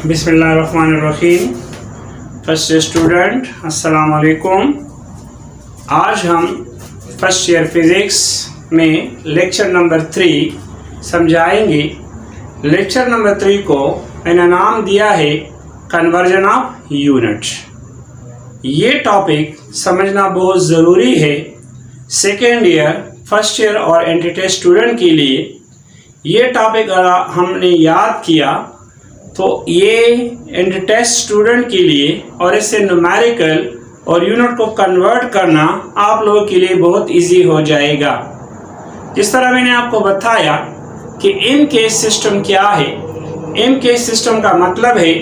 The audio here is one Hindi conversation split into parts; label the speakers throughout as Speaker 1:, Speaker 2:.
Speaker 1: बिस्मिल्लाहिर्रहमानिर्रहीम। फर्स्ट ईयर स्टूडेंट अस्सलाम वालेकुम। आज हम फर्स्ट ईयर फिज़िक्स में लेक्चर नंबर 3 समझाएंगे। लेक्चर नंबर 3 को मैंने नाम दिया है कन्वर्जन ऑफ यूनिट। ये टॉपिक समझना बहुत ज़रूरी है सेकेंड ईयर, फर्स्ट ईयर और एंट्री स्टूडेंट के लिए। ये टॉपिक अगर हमने याद किया तो ये एंट्री टेस्ट स्टूडेंट के लिए और इससे न्यूमेरिकल और यूनिट को कन्वर्ट करना आप लोगों के लिए बहुत इजी हो जाएगा। जिस तरह मैंने आपको बताया कि इन केस सिस्टम क्या है। इन केस सिस्टम का मतलब है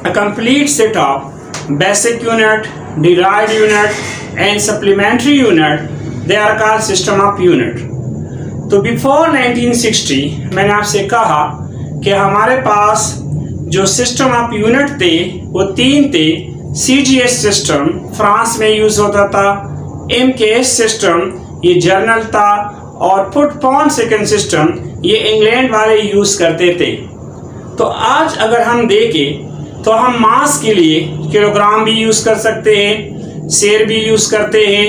Speaker 1: a complete set of basic unit, derived unit and supplementary unit, they are called system of unit. तो बिफोर 1960 मैंने आपसे कहा कि हमारे पास जो सिस्टम ऑफ यूनिट थे वो 3 थे। CGS सिस्टम फ्रांस में यूज़ होता था, MKS सिस्टम ये जर्नल था और फुट पाउंड सेकंड सिस्टम ये इंग्लैंड वाले यूज़ करते थे। तो आज अगर हम देखें तो हम मास के लिए किलोग्राम भी यूज़ कर सकते हैं, सेर भी यूज़ करते हैं,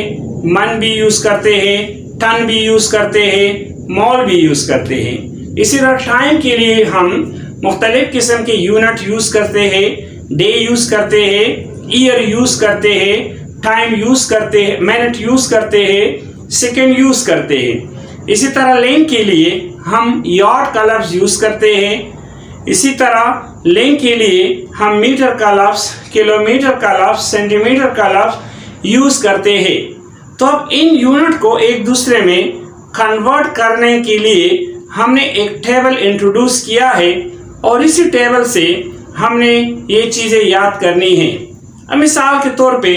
Speaker 1: मन भी यूज़ करते हैं, टन भी यूज़ करते हैं, मोल भी यूज़ करते हैं। इसी तरह टाइम के लिए हम मुख्तलिफ किस्म के यूनिट यूज़ करते हैं, डे यूज़ करते हैं, ईयर यूज़ करते हैं, टाइम यूज़ करते हैं, मिनट यूज़ करते हैं, सेकेंड यूज़ करते हैं। इसी तरह लेंथ के लिए हम यार्ड का लफ्ज़ यूज़ करते हैं। इसी तरह लेंथ के लिए हम मीटर का लफ्ज़, किलोमीटर का लफ्ज़, सेंटीमीटर का लफ्ज़ यूज़ करते हैं। तो अब इन यूनिट को एक दूसरे में कन्वर्ट करने के लिए हमने एक टेबल इंट्रोड्यूस किया है और इसी टेबल से हमने ये चीज़ें याद करनी है। अब मिसाल के तौर पे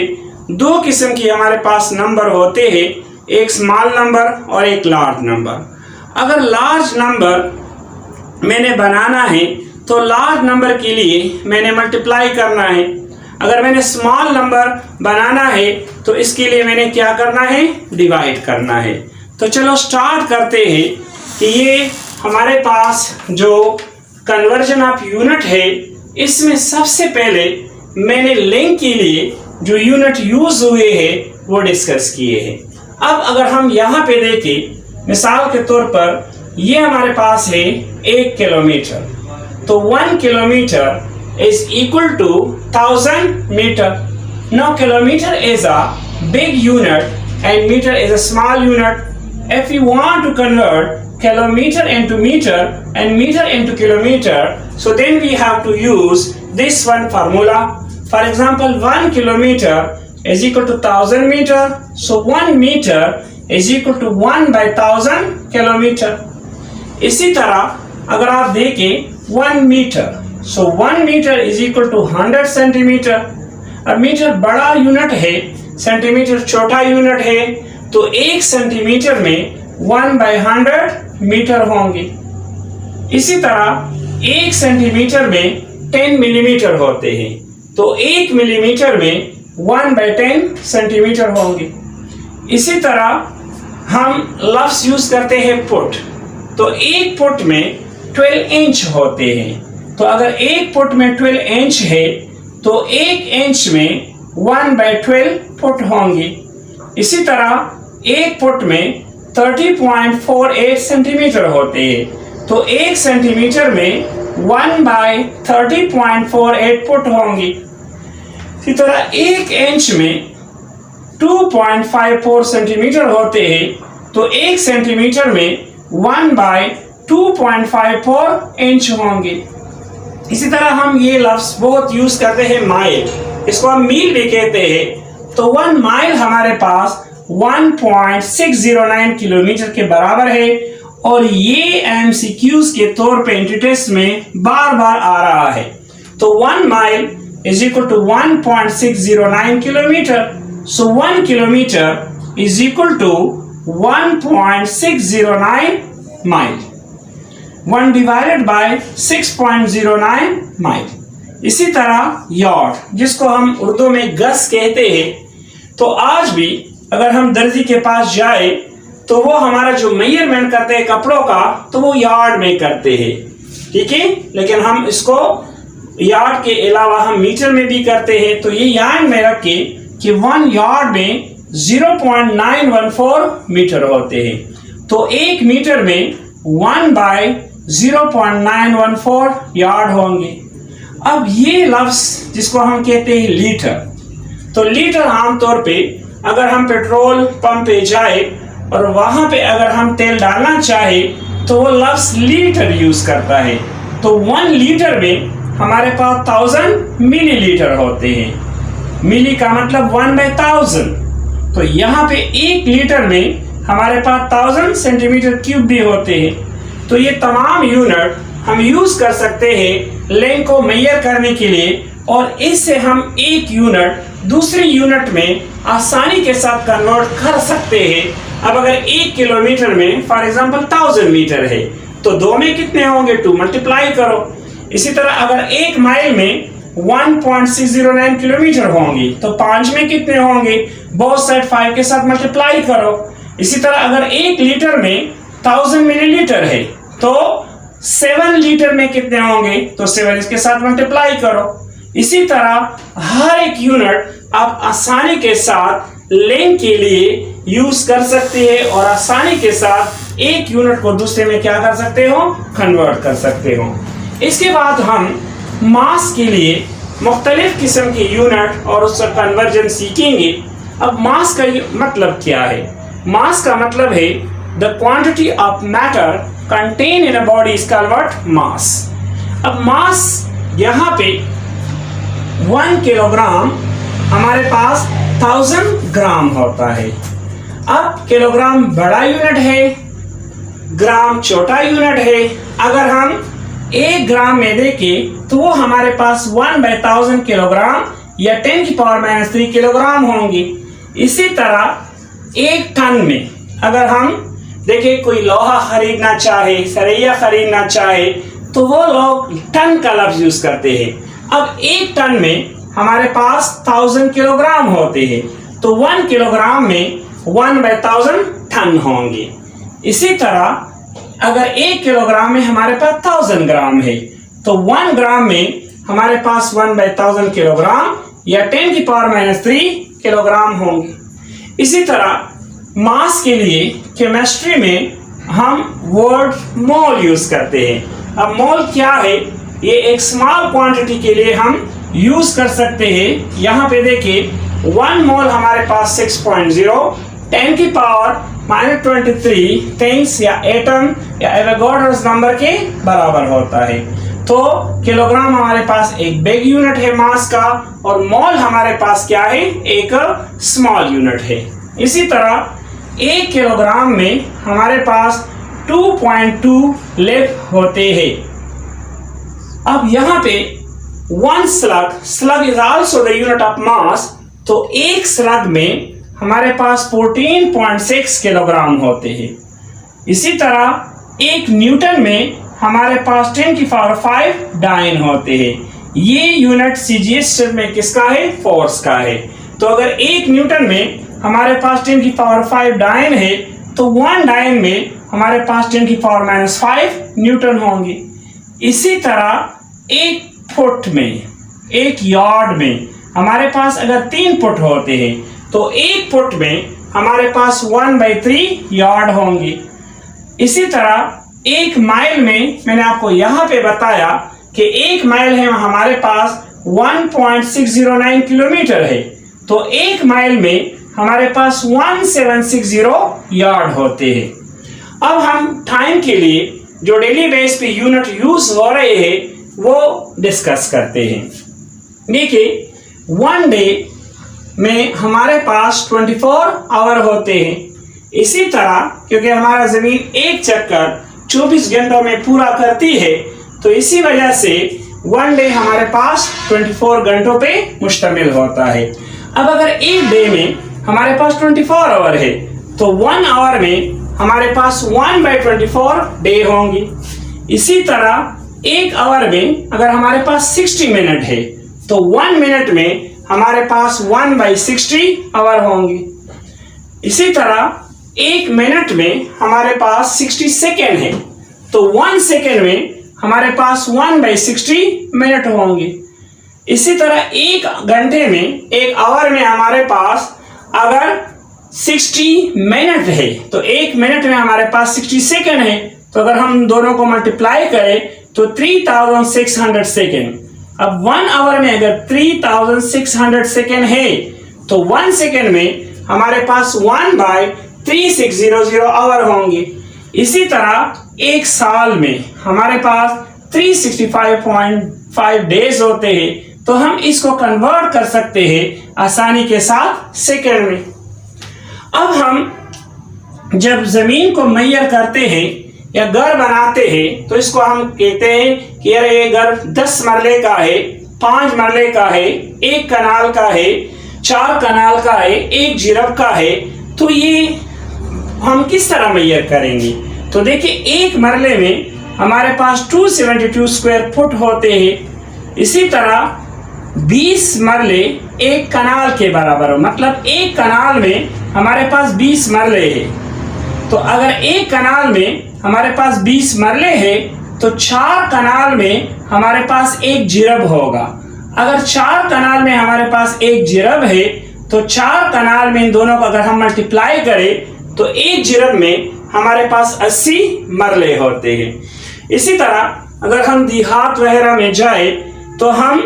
Speaker 1: 2 किस्म की हमारे पास नंबर होते हैं, एक स्मॉल नंबर और एक लार्ज नंबर। अगर लार्ज नंबर मैंने बनाना है तो लार्ज नंबर के लिए मैंने मल्टीप्लाई करना है। अगर मैंने स्मॉल नंबर बनाना है तो इसके लिए मैंने क्या करना है, डिवाइड करना है। तो चलो स्टार्ट करते हैं कि ये हमारे पास जो कन्वर्जन ऑफ यूनिट है इसमें सबसे पहले मैंने लेंथ के लिए जो यूनिट यूज हुए हैं वो डिस्कस किए हैं। अब अगर हम यहाँ पे देखें मिसाल के तौर पर ये हमारे पास है 1 किलोमीटर। तो 1 kilometre is equal to 1000 metre. Now kilometre is a big unit and metre is a small unit. If you want to convert kilometer into meter and meter into kilometer, so then we have to use this one formula. For example, 1 kilometer is equal to 1000 meter. So 1 meter is equal to 1 by 1000 kilometer. इसी तरह अगर आप देखें 1 meter, so 1 meter is equal to 100 centimeter. अब मीटर बड़ा यूनिट है, सेंटीमीटर छोटा यूनिट है, तो 1 सेंटीमीटर में 1 by 100 मीटर होंगे। इसी तरह 1 सेंटीमीटर में 10 मिलीमीटर होते हैं, तो 1 मिलीमीटर में 1 by 10 सेंटीमीटर होंगे। इसी तरह हम लफ्ज़ यूज़ करते हैं फुट। तो 1 फुट में 12 इंच होते हैं। तो अगर 1 फुट में 12 इंच है तो 1 इंच में 1 by 12 फुट होंगे। इसी तरह 1 फुट में 30.48 सेंटीमीटर होते हैं, तो 1 सेंटीमीटर में 1 by 30.48 फुट होंगे। इसी तरह 1 इंच में 2.54 सेंटीमीटर होते हैं, तो 1 सेंटीमीटर में 1 by 2.54 इंच होंगे। इसी तरह हम ये लफ्ज़ बहुत यूज़ करते हैं माइल, इसको हम मील भी कहते हैं। तो 1 माइल हमारे पास 1.609 किलोमीटर के बराबर है और ये MCQs के तौर पे एंट्री टेस्ट में बार बार आ रहा है। तो 1 mile is equal to 1.609 kilometre. So 1 kilometre is equal to 1.609 mile. 1 divided by 6.09 mile. इसी तरह यार्ड, जिसको हम उर्दू में गज कहते हैं, तो आज भी अगर हम दर्जी के पास जाए तो वो हमारा जो मेजरमेंट करते हैं कपड़ों का तो वो यार्ड में करते हैं, ठीक है। लेकिन हम इसको यार्ड के अलावा हम मीटर में भी करते हैं, तो ये याद में रखे कि 1 यार्ड में 0.914 मीटर होते हैं। तो 1 मीटर में 1/0.914 यार्ड होंगे। अब ये लफ्ज जिसको हम कहते हैं लीटर, तो लीटर आमतौर पे अगर हम पेट्रोल पंप पे जाए और वहां पे अगर हम तेल डालना चाहे तो वो लफ्ज लीटर यूज करता है। तो 1 लीटर में हमारे पास 1000 मिलीलीटर होते हैं। मिली का मतलब 1/1000। तो यहाँ पे 1 लीटर में हमारे पास 1000 सेंटीमीटर क्यूब भी होते हैं। तो ये तमाम यूनिट हम यूज कर सकते हैं लेंथ को मेजर करने के लिए, और इससे हम एक यूनिट दूसरी यूनिट में आसानी के साथ कन्वर्ट कर सकते हैं। अब अगर 1 किलोमीटर में फॉर एग्जांपल 1000 मीटर है तो 2 में कितने होंगे, 2 मल्टीप्लाई करो। इसी तरह अगर 1 माइल में 1.609 किलोमीटर होंगे तो 5 में कितने होंगे, बोथ साइड 5 के साथ मल्टीप्लाई करो। इसी तरह अगर 1 लीटर में 1000 मिलीलीटर है तो 7 लीटर में कितने होंगे, तो 7 इसके साथ मल्टीप्लाई करो। इसी तरह हर एक यूनिट आप आसानी के साथ लेंथ के लिए यूज कर सकते हैं और आसानी के साथ एक यूनिट को दूसरे में क्या कर सकते हो, कन्वर्ट कर सकते हो। इसके बाद हम मास के लिए मुख्तलिफ किस्म के यूनिट और उसका कन्वर्जन सीखेंगे। अब मास का मतलब क्या है? मास का मतलब है the quantity of matter contain in a body is called what, mass. अब मास यहाँ पे 1 किलोग्राम हमारे पास 1000 ग्राम होता है। अब किलोग्राम बड़ा यूनिट है, ग्राम छोटा यूनिट है। अगर हम 1 ग्राम में देखें तो वो हमारे पास 1/1000 किलोग्राम या 10⁻³ किलोग्राम होंगे। इसी तरह 1 टन में अगर हम देखें कोई लोहा खरीदना चाहे, सरैया खरीदना चाहे तो वो लोग टन का लफ्ज यूज करते हैं। अब 1 टन में हमारे पास 1000 किलोग्राम होते हैं, तो 1 किलोग्राम में 1/1000 टन होंगे। इसी तरह अगर 1 किलोग्राम में हमारे पास 1000 ग्राम है तो 1 ग्राम में हमारे पास 1/1000 किलोग्राम या 10⁻³ किलोग्राम होंगे। इसी तरह मास के लिए केमिस्ट्री में हम वर्ड मोल यूज करते हैं। अब मोल क्या है, ये एक स्मॉल क्वांटिटी के लिए हम यूज कर सकते हैं। यहाँ पे देखिए 1 मोल हमारे पास 6.0 10⁻⁻23 थिंग्स या एटम या एवोगाड्रोस नंबर के बराबर होता है। तो किलोग्राम हमारे पास एक बिग यूनिट है मास का, और मोल हमारे पास क्या है, एक स्मॉल यूनिट है। इसी तरह 1 किलोग्राम में हमारे पास 2.2 लेब होते हैं। अब यहाँ पे 1 slug is also the unit of mass, तो 1 स्लग में हमारे पास 14.6 किलोग्राम होते हैं। इसी तरह 1 न्यूटन में हमारे पास 10⁵ डाइन होते हैं। ये यूनिट सीजीएस में किसका है, फोर्स का है। तो अगर 1 न्यूटन में हमारे पास 10⁵ डाइन है तो 1 डाइन में हमारे पास 10⁻⁻5 न्यूटन होंगे। इसी तरह 1 फुट में, 1 यार्ड में हमारे पास अगर 3 फुट होते हैं तो 1 फुट में हमारे पास 1/3 यार्ड होंगे। इसी तरह 1 माइल में मैंने आपको यहाँ पे बताया कि 1 माइल है हमारे पास 1.609 किलोमीटर है, तो 1 माइल में हमारे पास 1760 यार्ड होते हैं। अब हम टाइम के लिए जो डेली बेस पे यूनिट यूज हो रहे हैं वो डिस्कस करते हैं। देखिए 1 डे में हमारे पास 24 आवर होते हैं। इसी तरह क्योंकि हमारा जमीन एक चक्कर 24 घंटों में पूरा करती है, तो इसी वजह से 1 डे हमारे पास 24 घंटों पे मुश्तमिल होता है। अब अगर 1 डे में हमारे पास 24 आवर है तो 1 आवर में हमारे पास 1/24 डे होंगी। इसी तरह 1 आवर में अगर हमारे पास 60 मिनट है तो 1 मिनट में हमारे पास 1/60 आवर होंगे। इसी तरह 1 मिनट में हमारे पास 60 सेकेंड है तो 1 सेकेंड में हमारे पास 1/60 मिनट होंगे। इसी तरह एक घंटे में, एक आवर में हमारे पास अगर 60 मिनट है तो एक मिनट में हमारे पास 60 सेकंड है। तो अगर हम दोनों को मल्टीप्लाई करें तो 3600 सेकंड। अब 1 आवर में अगर 3600 सेकंड है तो 1 सेकंड में हमारे पास 1/3600 आवर होंगे। इसी तरह एक साल में हमारे पास 365.5 डेज होते हैं। तो हम इसको कन्वर्ट कर सकते हैं आसानी के साथ सेकंड में। अब हम जब जमीन को मेजर करते हैं या घर बनाते हैं तो इसको हम कहते हैं कि यार ये घर 10 मरले का है, 5 मरले का है, 1 कनाल का है, 4 कनाल का है, 1 जिरब का है। तो ये हम किस तरह मेजर करेंगे? तो देखिए, एक मरले में हमारे पास 272 स्क्वायर फुट होते हैं। इसी तरह 20 मरले 1 कनाल के बराबर हो, मतलब 1 कनाल में हमारे पास 20 मरले है। तो अगर 1 कनाल में हमारे पास 20 मरले है तो 4 कनाल में हमारे पास 1 जिरब होगा। अगर 4 कनाल में हमारे पास 1 जिरब है तो 4 कनाल में इन दोनों को अगर हम मल्टीप्लाई करें तो 1 जिरब में हमारे पास 80 मरले होते हैं। इसी तरह अगर हम देहात वगैरह में जाए तो हम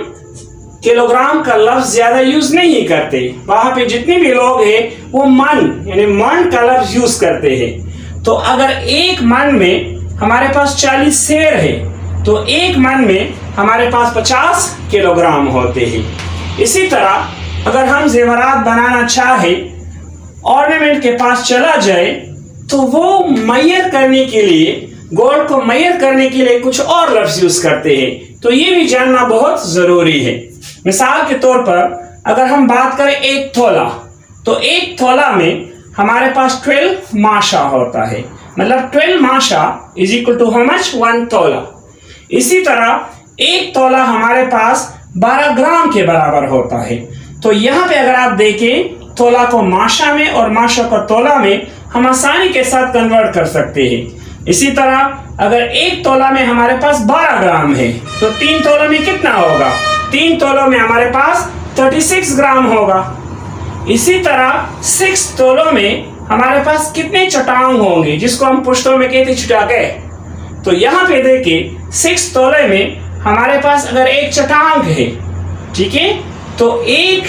Speaker 1: किलोग्राम का लफ्ज ज्यादा यूज नहीं करते। वहां पे जितने भी लोग हैं वो मन यानी मन का लफ्ज यूज करते हैं। तो अगर 1 मन में हमारे पास 40 सेर है तो 1 मन में हमारे पास 50 किलोग्राम होते हैं। इसी तरह अगर हम जेवरात बनाना चाहे, ऑर्नामेंट के पास चला जाए तो वो मेजर करने के लिए, गोल्ड को मेजर करने के लिए कुछ और लफ्ज यूज करते हैं। तो ये भी जानना बहुत जरूरी है। मिसाल के तौर पर अगर हम बात करें 1 तोला, तो 1 तोला में हमारे पास 12 माशा होता है, मतलब 12 माशा is equal to how much? 1 तोला। इसी तरह 1 तोला हमारे पास 12 ग्राम के बराबर होता है। तो यहाँ पे अगर आप देखें तोला को माशा में और माशा को तोला में हम आसानी के साथ कन्वर्ट कर सकते हैं। इसी तरह अगर 1 तोला में हमारे पास 12 ग्राम है तो 3 तोला में कितना होगा? 3 तोलों में हमारे पास 36 ग्राम होगा। इसी तरह 6 तोलों में हमारे पास कितने चटांग होंगे, जिसको हम पुश्तों में कहते चटाके। तो यहाँ पे देखिए 6 तोले में हमारे पास अगर 1 चटांग है, ठीक है, तो 1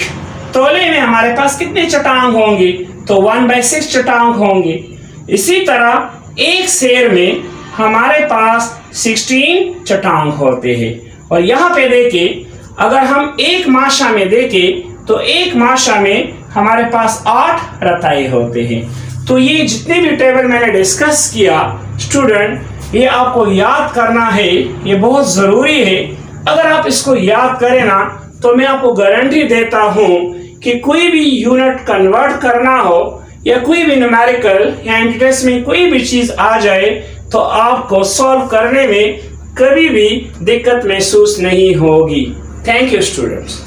Speaker 1: तोले में हमारे पास कितने चटांग होंगे? तो 1/6 चटांग होंगे। इसी तरह 1 सेर में हमारे पास 16 चटांग होते हैं। और यहाँ पे देखिए अगर हम 1 माशा में देखें तो 1 माशा में हमारे पास 8 रताई होते हैं। तो ये जितने भी टेबल मैंने डिस्कस किया स्टूडेंट, ये आपको याद करना है, ये बहुत ज़रूरी है। अगर आप इसको याद करें ना तो मैं आपको गारंटी देता हूँ कि कोई भी यूनिट कन्वर्ट करना हो या कोई भी न्यूमेरिकल या एंटिटीज में कोई भी चीज़ आ जाए तो आपको सॉल्व करने में कभी भी दिक्कत महसूस नहीं होगी। Thank you students.